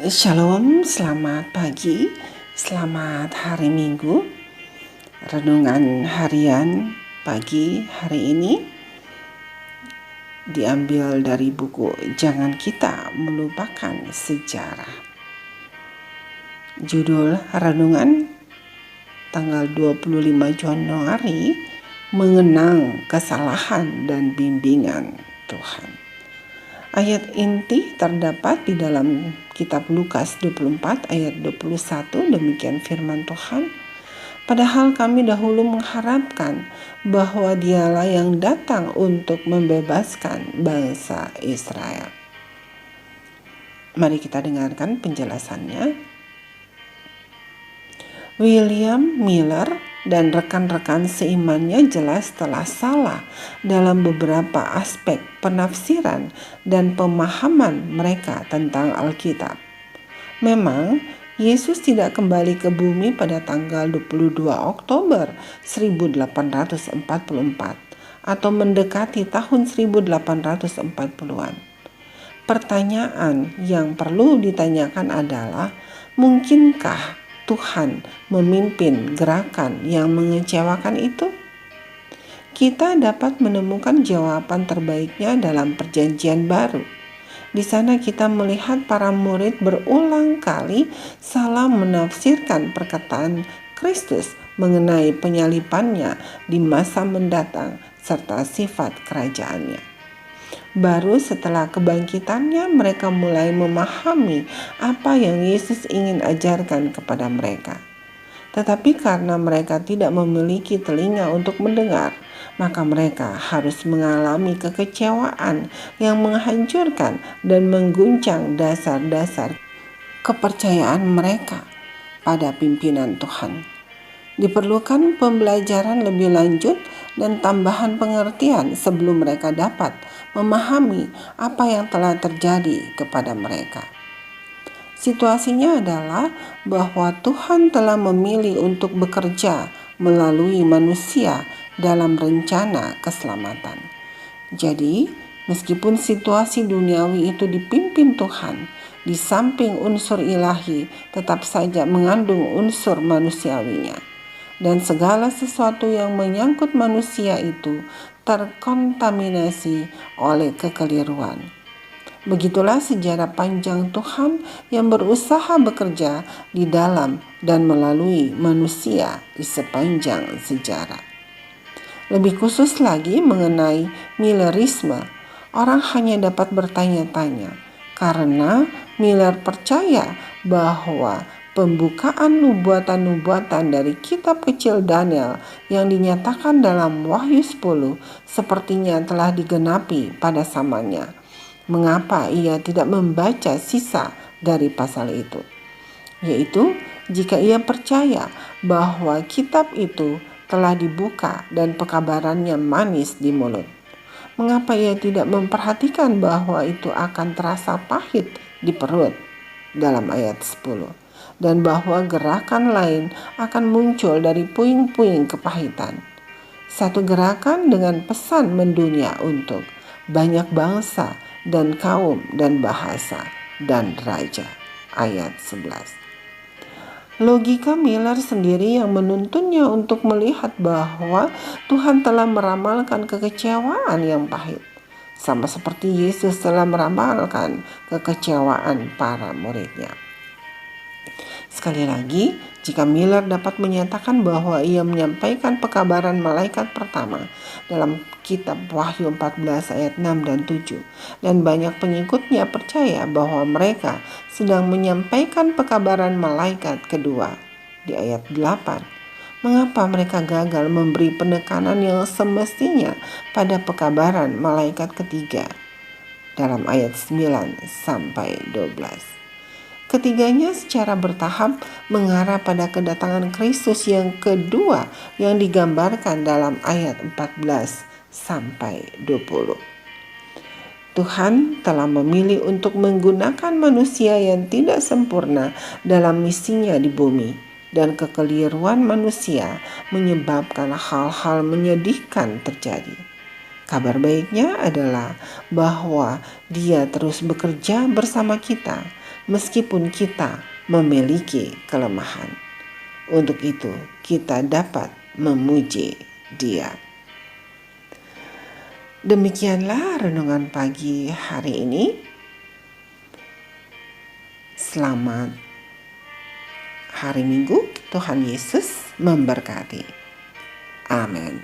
Shalom, selamat pagi, selamat hari Minggu. Renungan harian pagi hari ini diambil dari buku Jangan Kita Melupakan Sejarah. Judul renungan tanggal 25 Januari, mengenang kesalahan dan bimbingan Tuhan. Ayat inti terdapat di dalam kitab Lukas 24 ayat 21, demikian firman Tuhan. Padahal kami dahulu mengharapkan bahwa Dialah yang datang untuk membebaskan bangsa Israel. Mari kita dengarkan penjelasannya. William Miller dan rekan-rekan seimannya jelas telah salah dalam beberapa aspek penafsiran dan pemahaman mereka tentang Alkitab. Memang, Yesus tidak kembali ke bumi pada tanggal 22 Oktober 1844 atau mendekati tahun 1840-an. Pertanyaan yang perlu ditanyakan adalah, mungkinkah Tuhan memimpin gerakan yang mengecewakan itu? Kita dapat menemukan jawaban terbaiknya dalam Perjanjian Baru. Di sana kita melihat para murid berulang kali salah menafsirkan perkataan Kristus mengenai penyalibannya di masa mendatang serta sifat kerajaannya. Baru setelah kebangkitannya mereka mulai memahami apa yang Yesus ingin ajarkan kepada mereka. Tetapi karena mereka tidak memiliki telinga untuk mendengar, maka mereka harus mengalami kekecewaan yang menghancurkan dan mengguncang dasar-dasar kepercayaan mereka pada pimpinan Tuhan. Diperlukan pembelajaran lebih lanjut dan tambahan pengertian sebelum mereka dapat memahami apa yang telah terjadi kepada mereka. Situasinya adalah bahwa Tuhan telah memilih untuk bekerja melalui manusia dalam rencana keselamatan. Jadi, meskipun situasi duniawi itu dipimpin Tuhan, di samping unsur ilahi tetap saja mengandung unsur manusiawinya. Dan segala sesuatu yang menyangkut manusia itu terkontaminasi oleh kekeliruan. Begitulah sejarah panjang Tuhan yang berusaha bekerja di dalam dan melalui manusia di sepanjang sejarah. Lebih khusus lagi mengenai Millerisme, orang hanya dapat bertanya-tanya karena Miller percaya bahwa pembukaan nubuatan-nubuatan dari kitab kecil Daniel yang dinyatakan dalam Wahyu 10 sepertinya telah digenapi pada zamannya. Mengapa ia tidak membaca sisa dari pasal itu? Yaitu, jika ia percaya bahwa kitab itu telah dibuka dan pekabarannya manis di mulut. Mengapa ia tidak memperhatikan bahwa itu akan terasa pahit di perut dalam ayat 10? Dan bahwa gerakan lain akan muncul dari puing-puing kepahitan. Satu gerakan dengan pesan mendunia untuk banyak bangsa dan kaum dan bahasa dan raja. Ayat 11. Logika Miller sendiri yang menuntunnya untuk melihat bahwa Tuhan telah meramalkan kekecewaan yang pahit. Sama seperti Yesus telah meramalkan kekecewaan para muridnya. Sekali lagi, jika Miller dapat menyatakan bahwa ia menyampaikan pekabaran malaikat pertama dalam kitab Wahyu 14 ayat 6 dan 7, dan banyak pengikutnya percaya bahwa mereka sedang menyampaikan pekabaran malaikat kedua di ayat 8, mengapa mereka gagal memberi penekanan yang semestinya pada pekabaran malaikat ketiga dalam ayat 9 sampai 12? Ketiganya secara bertahap mengarah pada kedatangan Kristus yang kedua yang digambarkan dalam ayat 14 sampai 20. Tuhan telah memilih untuk menggunakan manusia yang tidak sempurna dalam misinya di bumi, dan kekeliruan manusia menyebabkan hal-hal menyedihkan terjadi. Kabar baiknya adalah bahwa Dia terus bekerja bersama kita meskipun kita memiliki kelemahan. Untuk itu, kita dapat memuji Dia. Demikianlah renungan pagi hari ini. Selamat hari Minggu. Tuhan Yesus memberkati. Amin.